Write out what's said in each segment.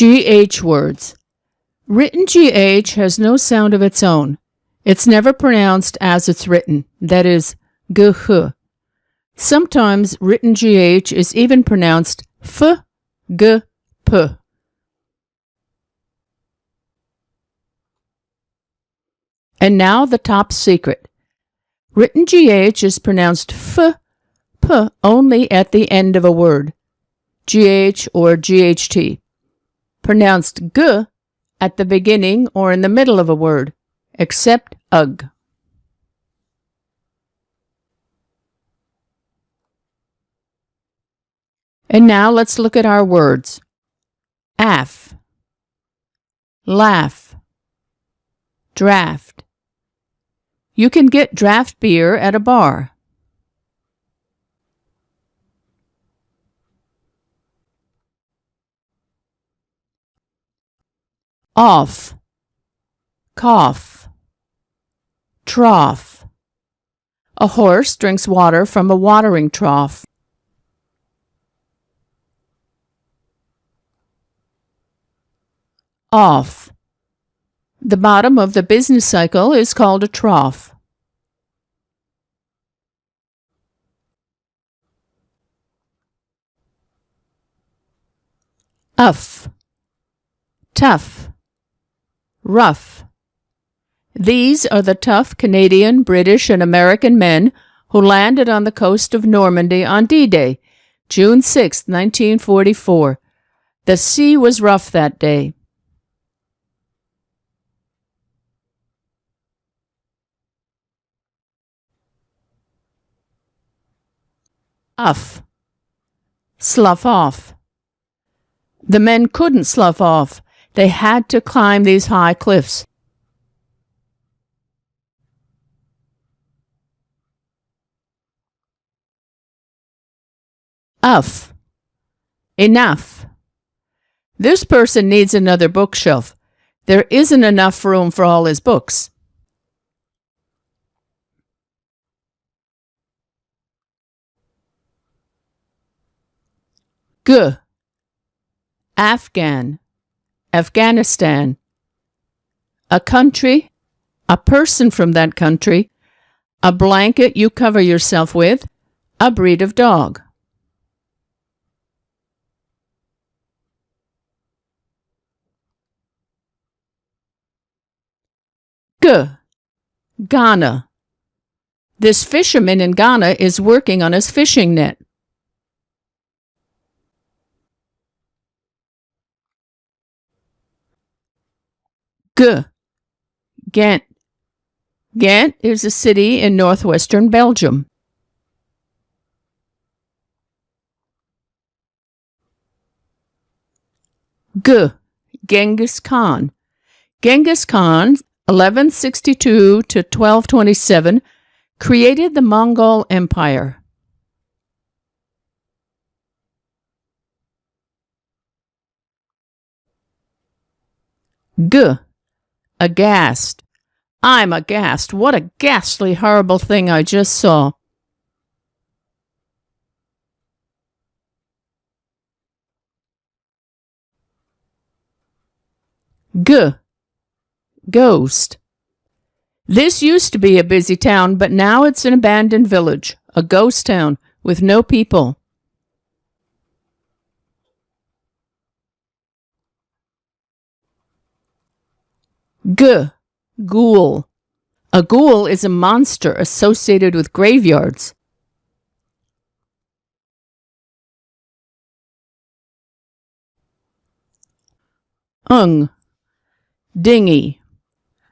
GH words. Written GH has no sound of its own. It's never pronounced as it's written, that is, gh. Sometimes written GH is even pronounced f, g, p. And now the top secret. Written GH is pronounced f, p only at the end of a word, GH or GHT. Pronounced g at the beginning or in the middle of a word, except ugh. And now let's look at our words. Af, laugh, draft. You can get draft beer at a bar. Off, cough, trough. A horse drinks water from a watering trough. Off. The bottom of the business cycle is called a trough. Uff, tough, rough. These are the tough Canadian, British, and American men who landed on the coast of Normandy on D-Day, June 6, 1944. The sea was rough that day. Uff, slough off. The men couldn't slough off. They had to climb these high cliffs. Uff, enough. This person needs another bookshelf. There isn't enough room for all his books. G, Afghan, Afghanistan. A country, a person from that country, a blanket you cover yourself with, a breed of dog. G, Ghana. This fisherman in Ghana is working on his fishing net. G, Ghent. Ghent is a city in northwestern Belgium. G, Genghis Khan. Genghis Khan, 1162 to 1227, created the Mongol Empire. G, aghast. I'm aghast. What a ghastly, horrible thing I just saw. G, ghost. This used to be a busy town, but now it's an abandoned village, a ghost town with no people. G, ghoul. A ghoul is a monster associated with graveyards. Dinghy.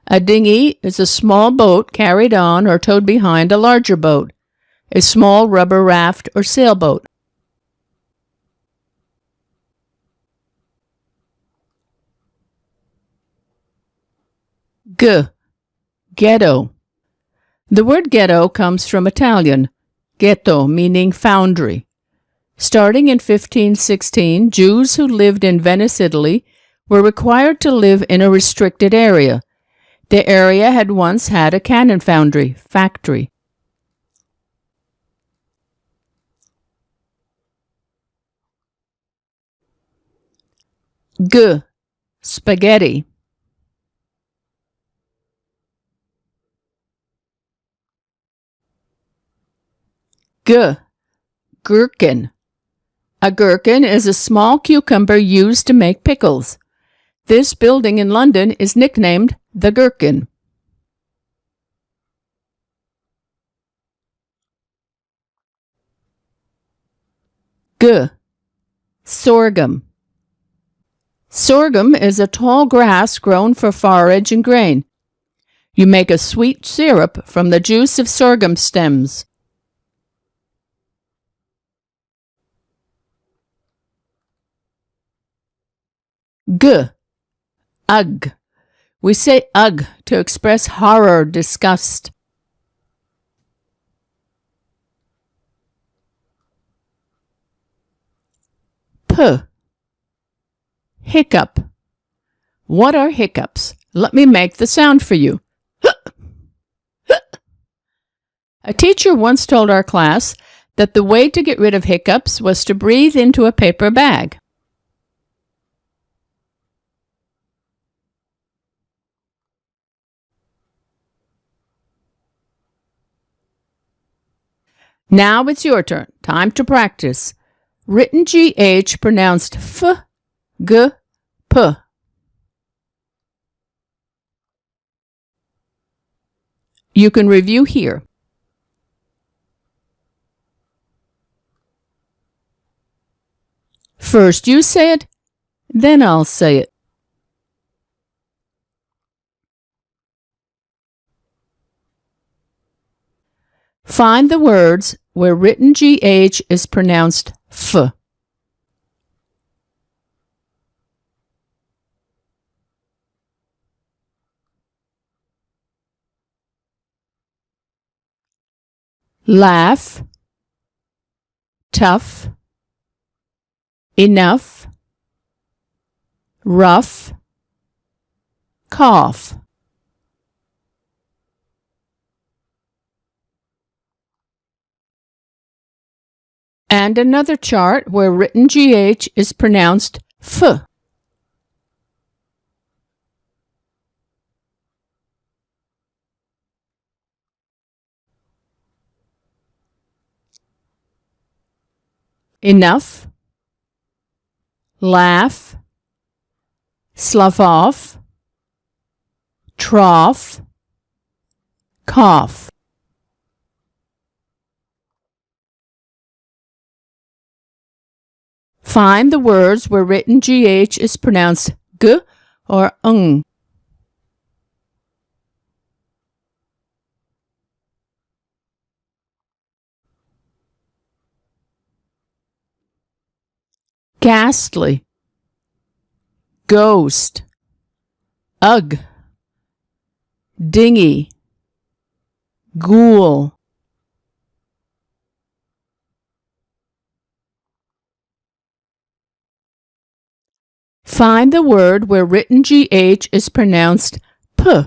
A dinghy is a small boat carried on or towed behind a larger boat, a small rubber raft or sailboat. Ghetto. The word ghetto comes from Italian, ghetto meaning foundry. Starting in 1516, Jews who lived in Venice, Italy, were required to live in a restricted area. The area had once had a cannon foundry, factory. G. Spaghetti. G. Gherkin. A gherkin is a small cucumber used to make pickles. This building in London is nicknamed the Gherkin. G. Sorghum. Sorghum is a tall grass grown for forage and grain. You make a sweet syrup from the juice of sorghum stems. G. Ugh. We say ugh to express horror, disgust. P. Hiccup. What are hiccups? Let me make the sound for you. A teacher once told our class that the way to get rid of hiccups was to breathe into a paper bag. Now it's your turn. Time to practice. Written GH pronounced F, G, P. You can review here. First you say it, then I'll say it. Find the words where written GH is pronounced F. Laugh, tough, enough, rough, cough. And another chart where written GH is pronounced F. Enough, laugh, slough off, trough, cough. Find the words where written GH is pronounced G or ng. Ghastly, ghost, ugh, dingy, ghoul. Find the word where written GH is pronounced P.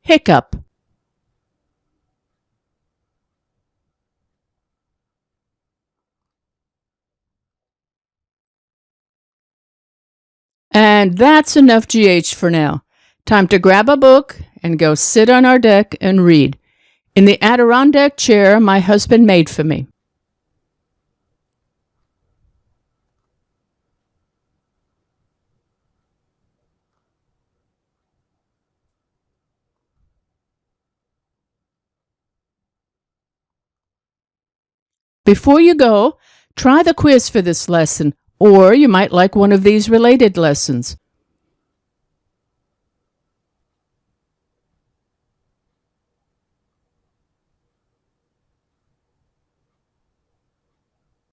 Hiccup. And that's enough GH for now. Time to grab a book and go sit on our deck and read. In the Adirondack chair my husband made for me. Before you go, try the quiz for this lesson, or you might like one of these related lessons.